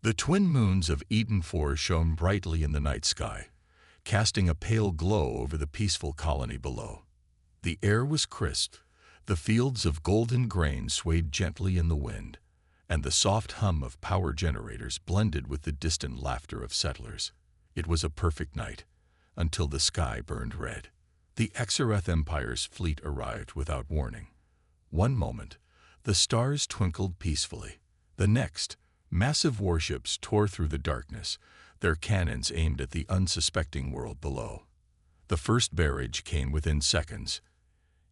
The twin moons of Eden 4 shone brightly in the night sky, casting a pale glow over the peaceful colony below. The air was crisp, the fields of golden grain swayed gently in the wind, and the soft hum of power generators blended with the distant laughter of settlers. It was a perfect night, until the sky burned red. The Exhilarating Empire's fleet arrived without warning. One moment, the stars twinkled peacefully. The next, massive warships tore through the darkness, their cannons aimed at the unsuspecting world below. The first barrage came within seconds.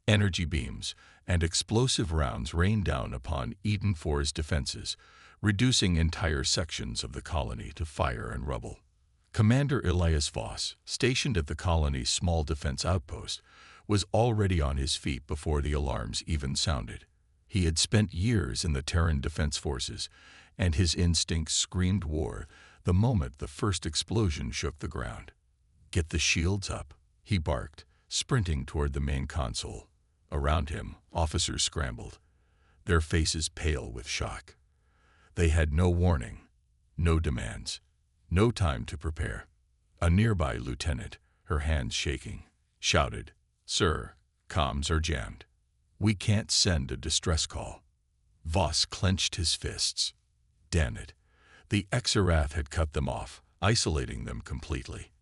Energy beams and explosive rounds rained down upon Eden 4's defenses, reducing entire sections of the colony to fire and rubble. Commander Elias Voss, stationed at the colony's small defense outpost, was already on his feet before the alarms even sounded. He had spent years in the Terran Defense Forces, and his instincts screamed war the moment the first explosion shook the ground. "Get the shields up," he barked, sprinting toward the main console. Around him, officers scrambled, their faces pale with shock. They had no warning, no demands, no time to prepare. A nearby lieutenant, her hands shaking, shouted, "Sir, comms are jammed. We can't send a distress call." Voss clenched his fists. Damn it. The Exhilarating had cut them off, isolating them completely.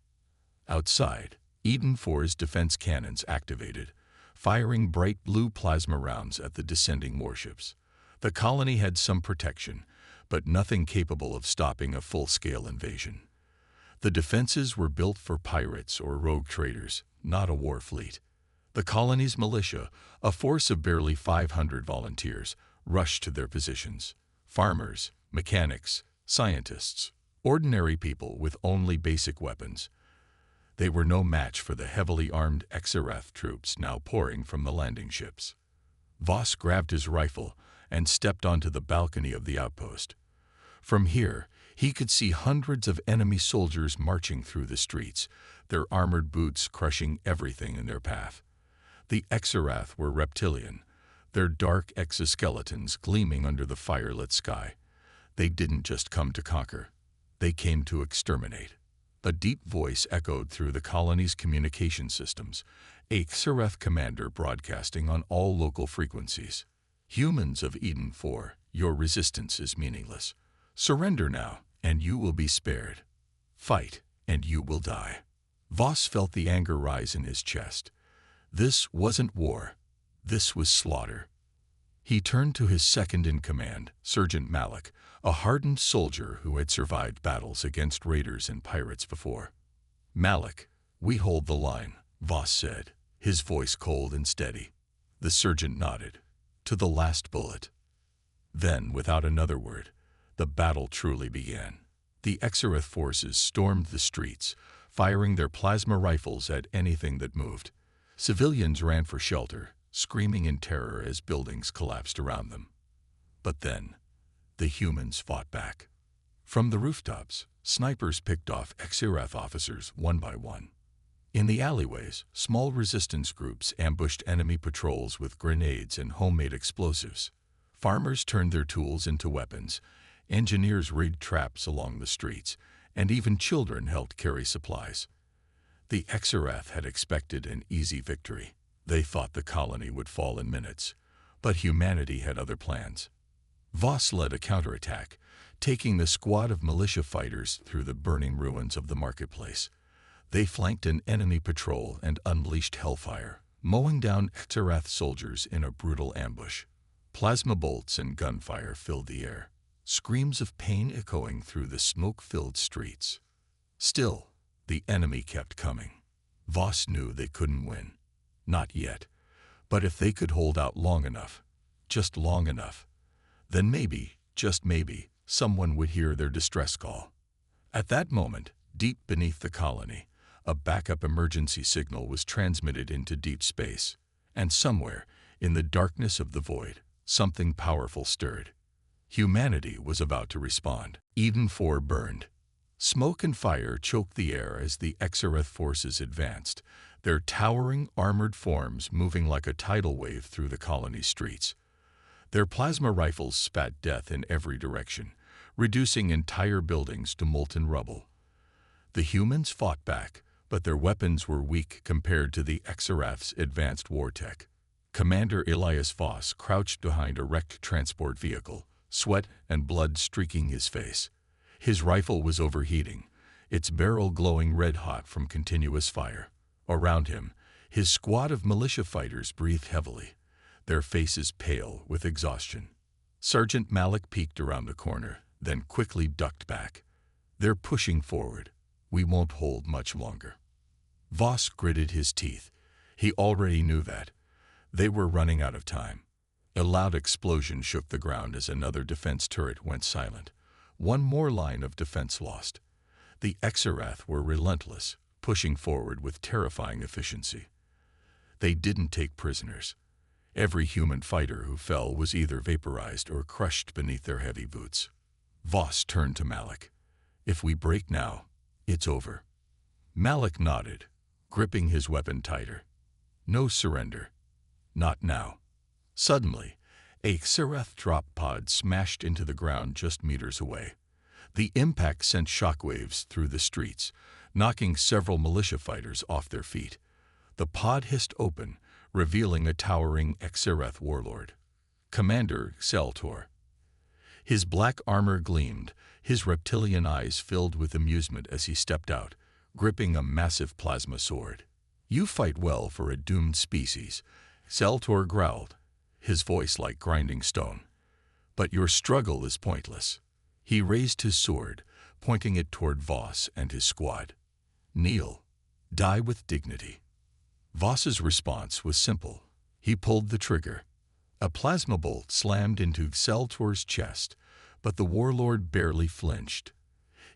Outside, Eden 4's defense cannons activated, firing bright blue plasma rounds at the descending warships. The colony had some protection, but nothing capable of stopping a full-scale invasion. The defenses were built for pirates or rogue traders, not a war fleet. The colony's militia, a force of barely 500 volunteers, rushed to their positions. Farmers, mechanics, scientists, ordinary people with only basic weapons. They were no match for the heavily armed Exhilarating troops now pouring from the landing ships. Voss grabbed his rifle and stepped onto the balcony of the outpost. From here, he could see hundreds of enemy soldiers marching through the streets, their armored boots crushing everything in their path. The Exhilarating were reptilian, their dark exoskeletons gleaming under the firelit sky. They didn't just come to conquer. They came to exterminate. A deep voice echoed through the colony's communication systems, a Exhilarating commander broadcasting on all local frequencies. "Humans of Eden 4, your resistance is meaningless. Surrender now, and you will be spared. Fight, and you will die." Voss felt the anger rise in his chest. This wasn't war. This was slaughter. He turned to his second-in-command, Sergeant Malik, a hardened soldier who had survived battles against raiders and pirates before. "Malik, we hold the line," Voss said, his voice cold and steady. The sergeant nodded. "To the last bullet." Then, without another word, the battle truly began. The Exhilarating forces stormed the streets, firing their plasma rifles at anything that moved. Civilians ran for shelter, screaming in terror as buildings collapsed around them. But then, the humans fought back. From the rooftops, snipers picked off Exhilarating officers one by one. In the alleyways, small resistance groups ambushed enemy patrols with grenades and homemade explosives. Farmers turned their tools into weapons, engineers rigged traps along the streets, and even children helped carry supplies. The Exhilarating had expected an easy victory. They thought the colony would fall in minutes, but humanity had other plans. Voss led a counterattack, taking the squad of militia fighters through the burning ruins of the marketplace. They flanked an enemy patrol and unleashed hellfire, mowing down Exhilarating soldiers in a brutal ambush. Plasma bolts and gunfire filled the air, screams of pain echoing through the smoke-filled streets. Still, the enemy kept coming. Voss knew they couldn't win. Not yet. But if they could hold out long enough, just long enough, then maybe, just maybe, someone would hear their distress call. At that moment, deep beneath the colony, a backup emergency signal was transmitted into deep space, and somewhere, in the darkness of the void, something powerful stirred. Humanity was about to respond. Eden 4 burned. Smoke and fire choked the air as the Exhilarating forces advanced, their towering armored forms moving like a tidal wave through the colony's streets. Their plasma rifles spat death in every direction, reducing entire buildings to molten rubble. The humans fought back, but their weapons were weak compared to the Exarath's advanced war tech. Commander Elias Voss crouched behind a wrecked transport vehicle, sweat and blood streaking his face. His rifle was overheating, its barrel glowing red-hot from continuous fire. Around him, his squad of militia fighters breathed heavily, their faces pale with exhaustion. Sergeant Malik peeked around the corner, then quickly ducked back. "They're pushing forward. We won't hold much longer." Voss gritted his teeth. He already knew that. They were running out of time. A loud explosion shook the ground as another defense turret went silent. One more line of defense lost. The Exarath were relentless, pushing forward with terrifying efficiency. They didn't take prisoners. Every human fighter who fell was either vaporized or crushed beneath their heavy boots. Voss turned to Malik. "If we break now, it's over." Malik nodded, gripping his weapon tighter. "No surrender. Not now." Suddenly, a Xerath drop pod smashed into the ground just meters away. The impact sent shockwaves through the streets, knocking several militia fighters off their feet. The pod hissed open, revealing a towering Xerath warlord, Commander Xeltor. His black armor gleamed, his reptilian eyes filled with amusement as he stepped out, gripping a massive plasma sword. "You fight well for a doomed species," Xeltor growled, his voice like grinding stone. "But your struggle is pointless." He raised his sword, pointing it toward Voss and his squad. "Kneel. Die with dignity." Voss's response was simple. He pulled the trigger. A plasma bolt slammed into Xeltor's chest, but the warlord barely flinched.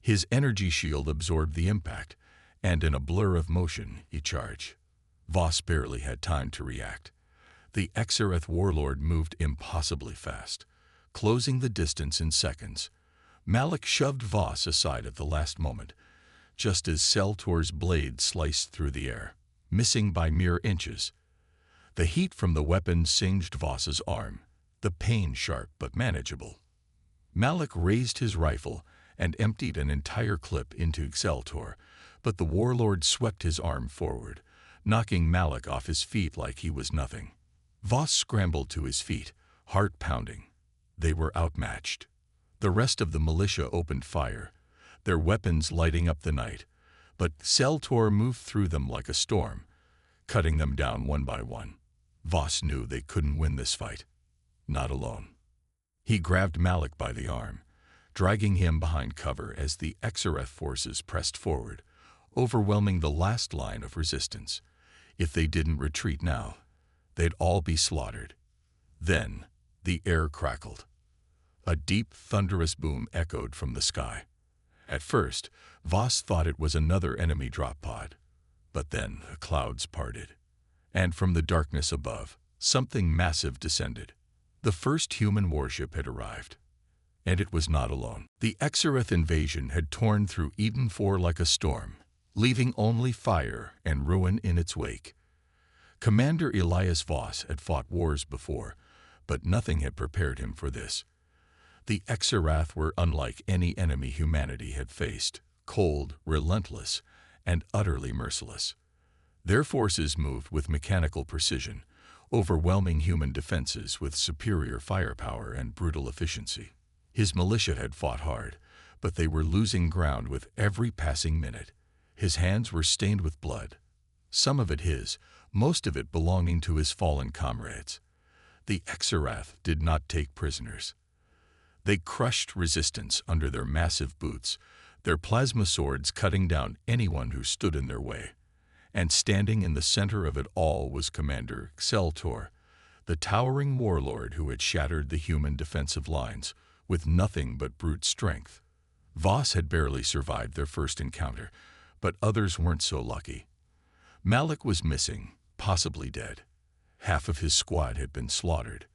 His energy shield absorbed the impact, and in a blur of motion, he charged. Voss barely had time to react. The Xerath warlord moved impossibly fast, closing the distance in seconds. Malik shoved Voss aside at the last moment, just as Xeltor's blade sliced through the air, missing by mere inches. The heat from the weapon singed Voss's arm, the pain sharp but manageable. Malik raised his rifle and emptied an entire clip into Xeltor, but the warlord swept his arm forward, knocking Malik off his feet like he was nothing. Voss scrambled to his feet, heart pounding. They were outmatched. The rest of the militia opened fire, their weapons lighting up the night, but Xeltor moved through them like a storm, cutting them down one by one. Voss knew they couldn't win this fight. Not alone. He grabbed Malik by the arm, dragging him behind cover as the Xerath forces pressed forward, overwhelming the last line of resistance. If they didn't retreat now, they'd all be slaughtered. Then, the air crackled. A deep, thunderous boom echoed from the sky. At first, Voss thought it was another enemy drop pod. But then the clouds parted, and from the darkness above, something massive descended. The first human warship had arrived. And it was not alone. The Xerath invasion had torn through Eden 4 like a storm, leaving only fire and ruin in its wake. Commander Elias Voss had fought wars before, but nothing had prepared him for this. The Xerath were unlike any enemy humanity had faced, cold, relentless, and utterly merciless. Their forces moved with mechanical precision, overwhelming human defenses with superior firepower and brutal efficiency. His militia had fought hard, but they were losing ground with every passing minute. His hands were stained with blood, some of it his, most of it belonging to his fallen comrades. The Xerath did not take prisoners. They crushed resistance under their massive boots, their plasma swords cutting down anyone who stood in their way. And standing in the center of it all was Commander Xeltor, the towering warlord who had shattered the human defensive lines with nothing but brute strength. Voss had barely survived their first encounter, but others weren't so lucky. Malik was missing, possibly dead. Half of his squad had been slaughtered.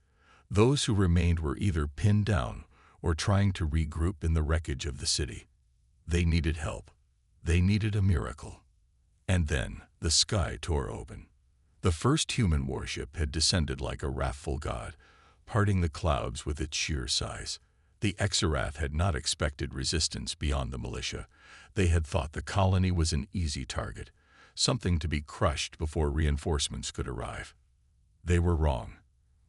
Those who remained were either pinned down or trying to regroup in the wreckage of the city. They needed help. They needed a miracle. And then the sky tore open. The first human warship had descended like a wrathful god, parting the clouds with its sheer size. The Exarath had not expected resistance beyond the militia. They had thought the colony was an easy target, something to be crushed before reinforcements could arrive. They were wrong.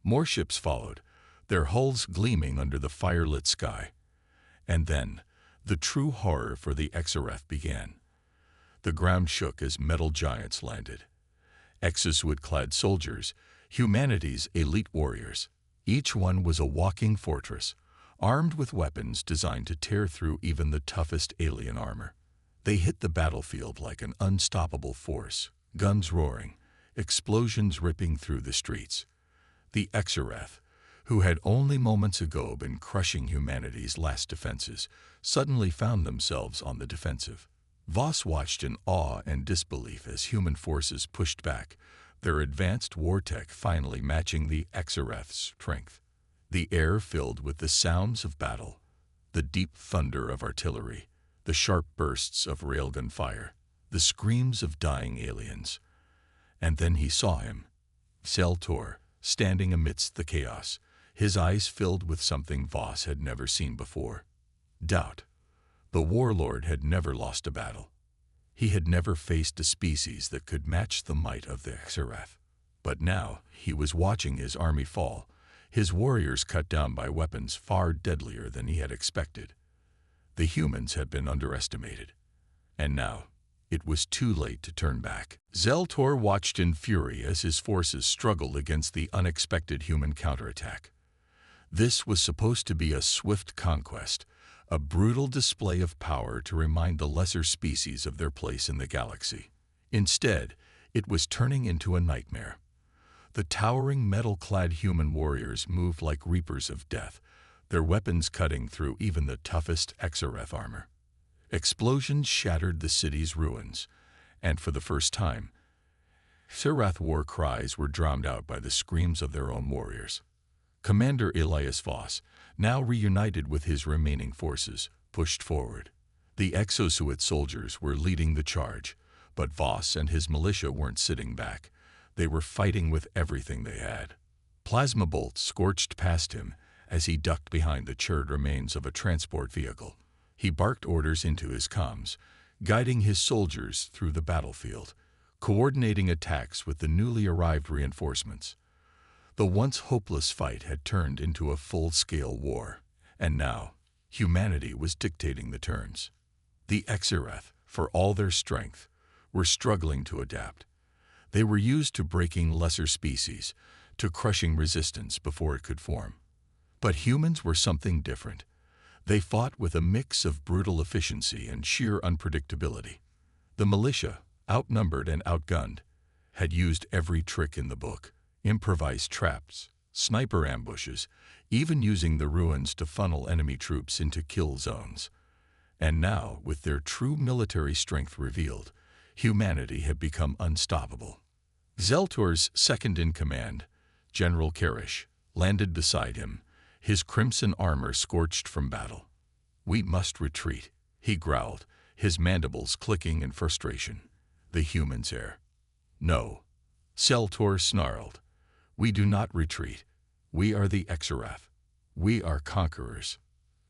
More ships followed, their hulls gleaming under the firelit sky. And then, the true horror for the Exarath began. The ground shook as metal giants landed. Exosuit-clad soldiers, humanity's elite warriors. Each one was a walking fortress, armed with weapons designed to tear through even the toughest alien armor. They hit the battlefield like an unstoppable force, guns roaring, explosions ripping through the streets. The Exarath, who had only moments ago been crushing humanity's last defenses, suddenly found themselves on the defensive. Voss watched in awe and disbelief as human forces pushed back, their advanced war tech finally matching the Exarath's strength. The air filled with the sounds of battle, the deep thunder of artillery, the sharp bursts of railgun fire, the screams of dying aliens. And then he saw him, Zell-Tor, standing amidst the chaos, his eyes filled with something Voss had never seen before. Doubt. The warlord had never lost a battle. He had never faced a species that could match the might of the Exarath. But now he was watching his army fall, his warriors cut down by weapons far deadlier than he had expected. The humans had been underestimated. And now, it was too late to turn back. Zell-Tor watched in fury as his forces struggled against the unexpected human counterattack. This was supposed to be a swift conquest, a brutal display of power to remind the lesser species of their place in the galaxy. Instead, it was turning into a nightmare. The towering metal-clad human warriors moved like reapers of death, their weapons cutting through even the toughest Exarath armor. Explosions shattered the city's ruins, and for the first time, Exarath war cries were drowned out by the screams of their own warriors. Commander Elias Voss, now reunited with his remaining forces, pushed forward. The exosuit soldiers were leading the charge, but Voss and his militia weren't sitting back. They were fighting with everything they had. Plasma bolts scorched past him as he ducked behind the charred remains of a transport vehicle. He barked orders into his comms, guiding his soldiers through the battlefield, coordinating attacks with the newly arrived reinforcements. The once hopeless fight had turned into a full-scale war, and now humanity was dictating the terms. The Exarath, for all their strength, were struggling to adapt. They were used to breaking lesser species, to crushing resistance before it could form. But humans were something different. They fought with a mix of brutal efficiency and sheer unpredictability. The militia, outnumbered and outgunned, had used every trick in the book, improvised traps, sniper ambushes, even using the ruins to funnel enemy troops into kill zones. And now, with their true military strength revealed, humanity had become unstoppable. Zell-Tor's second-in-command, General Karish, landed beside him, his crimson armor scorched from battle. "We must retreat," he growled, his mandibles clicking in frustration. The humans err. "No," Zell-Tor snarled. "We do not retreat. We are the Exarath. We are conquerors."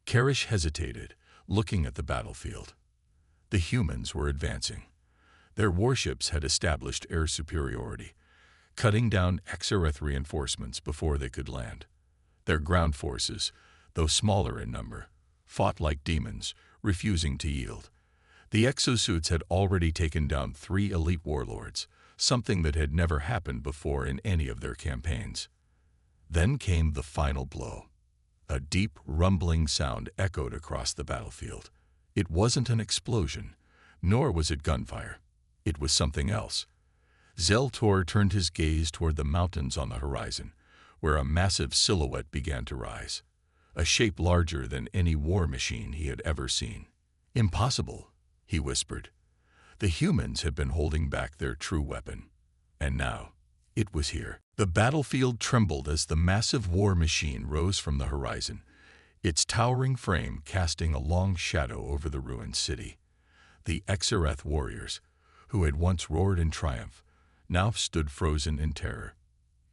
Karish hesitated, looking at the battlefield. The humans were advancing. Their warships had established air superiority, cutting down Exarath reinforcements before they could land. Their ground forces, though smaller in number, fought like demons, refusing to yield. The exosuits had already taken down 3 elite warlords, something that had never happened before in any of their campaigns. Then came the final blow. A deep, rumbling sound echoed across the battlefield. It wasn't an explosion, nor was it gunfire. It was something else. Zell-Tor turned his gaze toward the mountains on the horizon, where a massive silhouette began to rise, a shape larger than any war machine he had ever seen. "Impossible," he whispered. The humans had been holding back their true weapon, and now it was here. The battlefield trembled as the massive war machine rose from the horizon, its towering frame casting a long shadow over the ruined city. The Exarath warriors, who had once roared in triumph, now stood frozen in terror.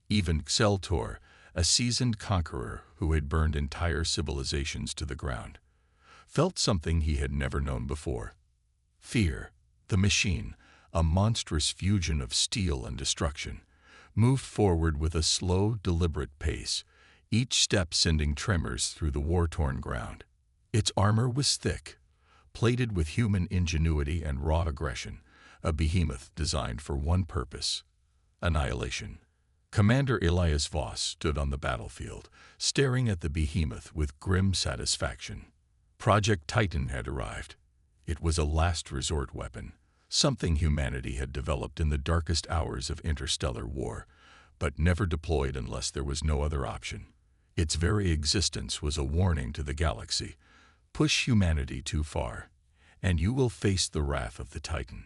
Even Zell-Tor, a seasoned conqueror who had burned entire civilizations to the ground, felt something he had never known before. Fear. The machine, a monstrous fusion of steel and destruction, moved forward with a slow, deliberate pace, each step sending tremors through the war-torn ground. Its armor was thick, plated with human ingenuity and raw aggression, a behemoth designed for one purpose: annihilation. Commander Elias Voss stood on the battlefield, staring at the behemoth with grim satisfaction. Project Titan had arrived. It was a last resort weapon, something humanity had developed in the darkest hours of interstellar war, but never deployed unless there was no other option. Its very existence was a warning to the galaxy: push humanity too far, and you will face the wrath of the Titan.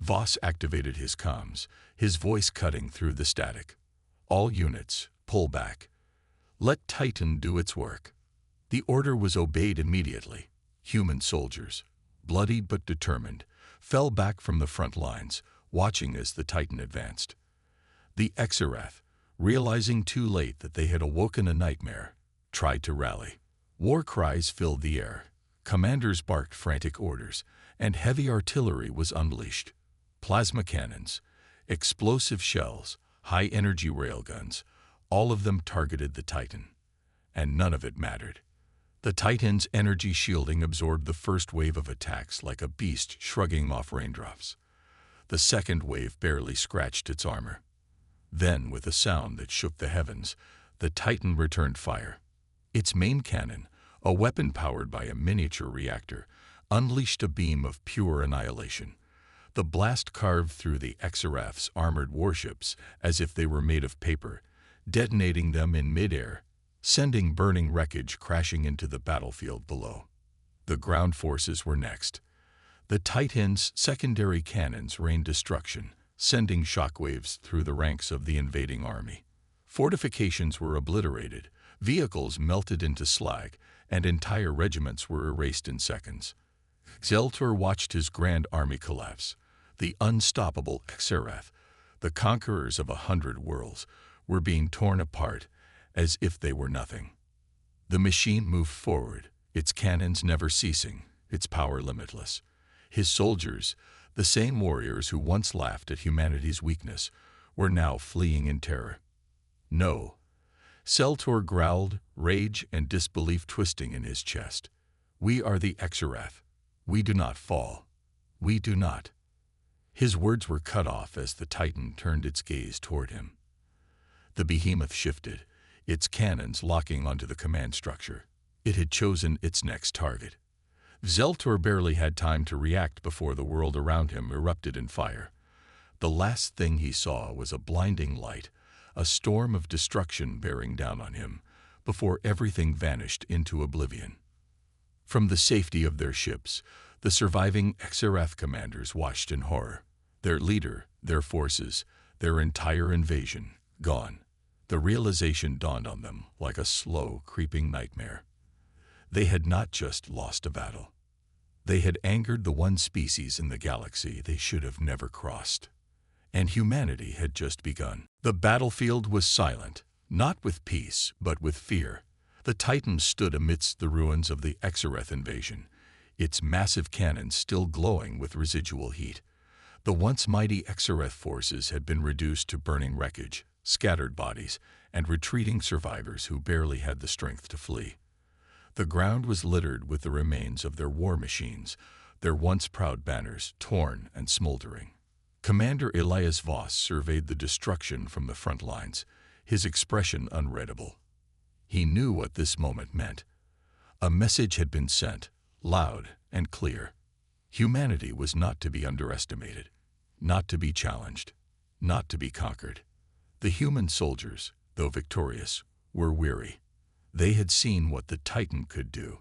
Voss activated his comms, his voice cutting through the static. All units, pull back. Let Titan do its work. The order was obeyed immediately. Human soldiers, bloody but determined, fell back from the front lines, watching as the Titan advanced. The Exhilarating, realizing too late that they had awoken a nightmare, tried to rally. War cries filled the air. Commanders barked frantic orders, and heavy artillery was unleashed. Plasma cannons, explosive shells, high-energy railguns, all of them targeted the Titan. And none of it mattered. The Titan's energy shielding absorbed the first wave of attacks like a beast shrugging off raindrops. The second wave barely scratched its armor. Then, with a sound that shook the heavens, the Titan returned fire. Its main cannon, a weapon powered by a miniature reactor, unleashed a beam of pure annihilation. The blast carved through the Exhilarating's armored warships as if they were made of paper, detonating them in midair, sending burning wreckage crashing into the battlefield below. The ground forces were next. The Titan's secondary cannons rained destruction, sending shockwaves through the ranks of the invading army. Fortifications were obliterated, vehicles melted into slag, and entire regiments were erased in seconds. Zeltor watched his grand army collapse. The unstoppable Exhilarating, the conquerors of 100 worlds, were being torn apart as if they were nothing. The machine moved forward, its cannons never ceasing, its power limitless. His soldiers, the same warriors who once laughed at humanity's weakness, were now fleeing in terror. No. Zeltor growled, rage and disbelief twisting in his chest. We are the Exhilarating. We do not fall. We do not. His words were cut off as the Titan turned its gaze toward him. The behemoth shifted, its cannons locking onto the command structure. It had chosen its next target. Zeltor barely had time to react before the world around him erupted in fire. The last thing he saw was a blinding light, a storm of destruction bearing down on him, before everything vanished into oblivion. From the safety of their ships, the surviving Exhilarating commanders watched in horror. Their leader, their forces, their entire invasion, gone. The realization dawned on them like a slow, creeping nightmare. They had not just lost a battle. They had angered the one species in the galaxy they should have never crossed. And humanity had just begun. The battlefield was silent, not with peace, but with fear. The Titan stood amidst the ruins of the Exhilarating invasion, its massive cannons still glowing with residual heat. The once mighty Exhilarating forces had been reduced to burning wreckage, scattered bodies, and retreating survivors who barely had the strength to flee. The ground was littered with the remains of their war machines, their once proud banners torn and smoldering. Commander Elias Voss surveyed the destruction from the front lines, his expression unreadable. He knew what this moment meant. A message had been sent, loud and clear. Humanity was not to be underestimated, not to be challenged, not to be conquered. The human soldiers, though victorious, were weary. They had seen what the Titan could do.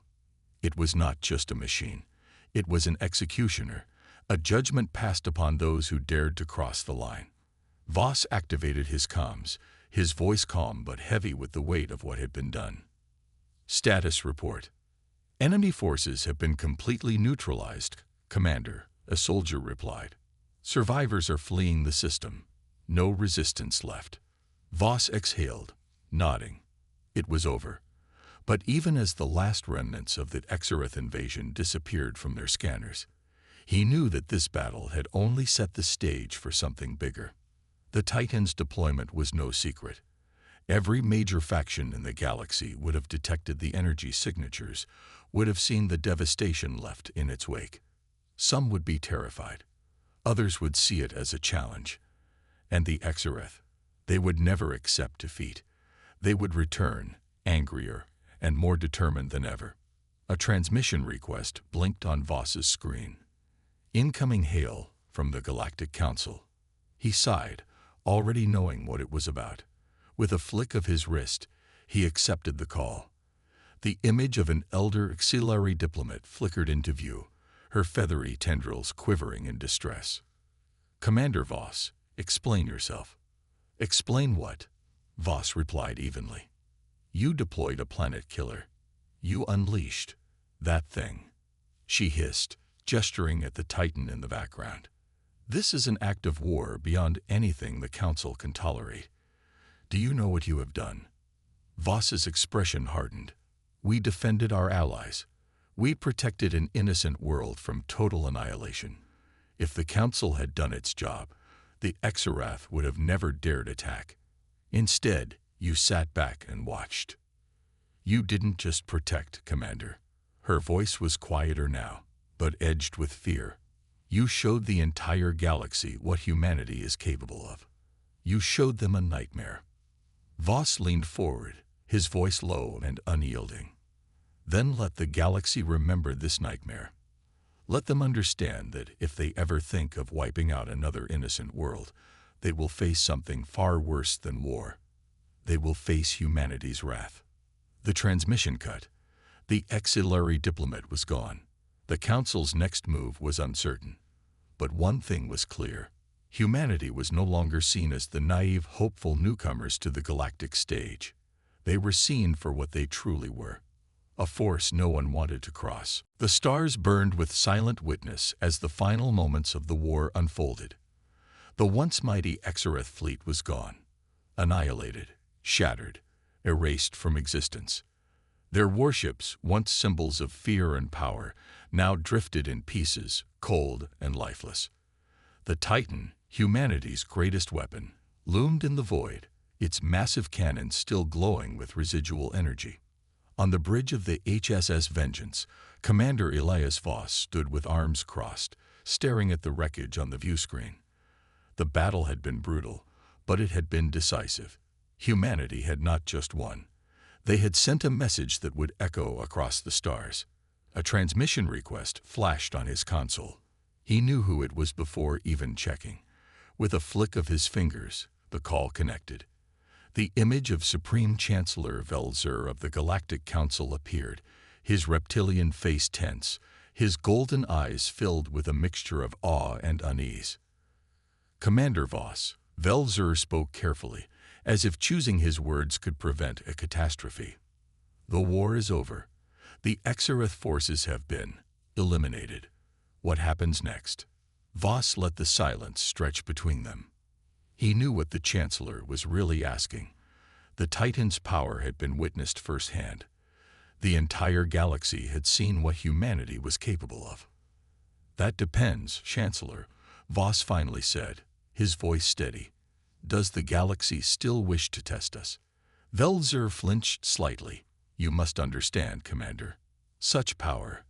It was not just a machine. It was an executioner, a judgment passed upon those who dared to cross the line. Voss activated his comms, his voice calm but heavy with the weight of what had been done. Status report. Enemy forces have been completely neutralized, Commander, a soldier replied. Survivors are fleeing the system. No resistance left. Voss exhaled. nodding. It was over. But even as the last remnants of the Exareth invasion disappeared from their scanners, he knew that this battle had only set the stage for something bigger. The Titans' deployment was no secret. Every major faction in the galaxy would have detected the energy signatures, would have seen the devastation left in its wake. Some would be terrified. Others would see it as a challenge. And the Exareth, they would never accept defeat. They would return, angrier and more determined than ever. A transmission request blinked on Voss's screen. Incoming hail from the Galactic Council. He sighed, already knowing what it was about. With a flick of his wrist, he accepted the call. The image of an elder auxiliary diplomat flickered into view, her feathery tendrils quivering in distress. "Commander Voss, explain yourself." "Explain what?" Voss replied evenly. "You deployed a planet killer. You unleashed that thing," she hissed, gesturing at the Titan in the background. "This is an act of war beyond anything the Council can tolerate. Do you know what you have done?" Voss's expression hardened. "We defended our allies. We protected an innocent world from total annihilation. If the Council had done its job, the Exarath would have never dared attack. Instead, you sat back and watched. You didn't just protect, Commander." Her voice was quieter now, but edged with fear. "You showed the entire galaxy what humanity is capable of. You showed them a nightmare." Voss leaned forward, his voice low and unyielding. "Then let the galaxy remember this nightmare. Let them understand that if they ever think of wiping out another innocent world, they will face something far worse than war. They will face humanity's wrath." The transmission cut. The exhilarating diplomat was gone. The Council's next move was uncertain. But one thing was clear. Humanity was no longer seen as the naive, hopeful newcomers to the galactic stage. They were seen for what they truly were. A force no one wanted to cross. The stars burned with silent witness as the final moments of the war unfolded. The once mighty Exareth fleet was gone. Annihilated, shattered, erased from existence. Their warships, once symbols of fear and power, now drifted in pieces, cold and lifeless. The Titan, humanity's greatest weapon, loomed in the void, its massive cannons still glowing with residual energy. On the bridge of the HSS Vengeance, Commander Elias Voss stood with arms crossed, staring at the wreckage on the viewscreen. The battle had been brutal, but it had been decisive. Humanity had not just won. They had sent a message that would echo across the stars. A transmission request flashed on his console. He knew who it was before even checking. With a flick of his fingers, the call connected. The image of Supreme Chancellor Velzer of the Galactic Council appeared, his reptilian face tense, his golden eyes filled with a mixture of awe and unease. "Commander Voss," Velzer spoke carefully, as if choosing his words could prevent a catastrophe. "The war is over. The Exareth forces have been eliminated. What happens next?" Voss let the silence stretch between them. He knew what the Chancellor was really asking. The Titan's power had been witnessed firsthand. The entire galaxy had seen what humanity was capable of. "That depends, Chancellor," Voss finally said, his voice steady. "Does the galaxy still wish to test us?" Velzer flinched slightly. "You must understand, Commander. Such power,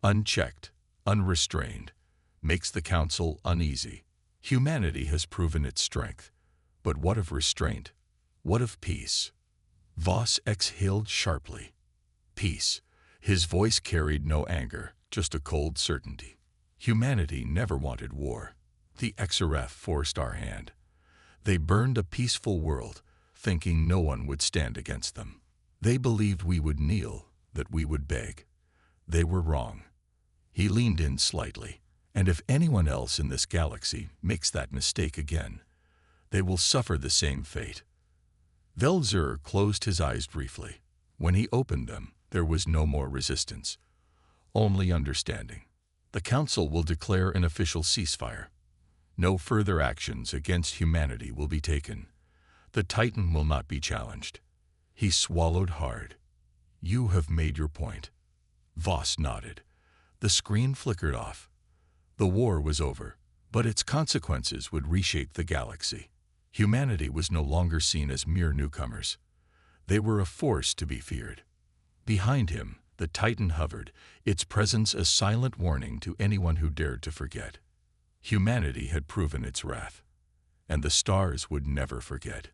unchecked, unrestrained, makes the Council uneasy. Humanity has proven its strength. But what of restraint? What of peace?" Voss exhaled sharply. "Peace." His voice carried no anger, just a cold certainty. "Humanity never wanted war. The Exareth forced our hand. They burned a peaceful world, thinking no one would stand against them. They believed we would kneel, that we would beg. They were wrong." He leaned in slightly. "And if anyone else in this galaxy makes that mistake again, they will suffer the same fate." Velzer closed his eyes briefly. When he opened them, there was no more resistance, only understanding. "The Council will declare an official ceasefire. No further actions against humanity will be taken. The Titan will not be challenged. He swallowed hard. You have made your point. Voss nodded. The screen flickered off. The war was over, but its consequences would reshape the galaxy. Humanity was no longer seen as mere newcomers. They were a force to be feared. Behind him, the Titan hovered, its presence a silent warning to anyone who dared to forget. Humanity had proven its wrath, and the stars would never forget.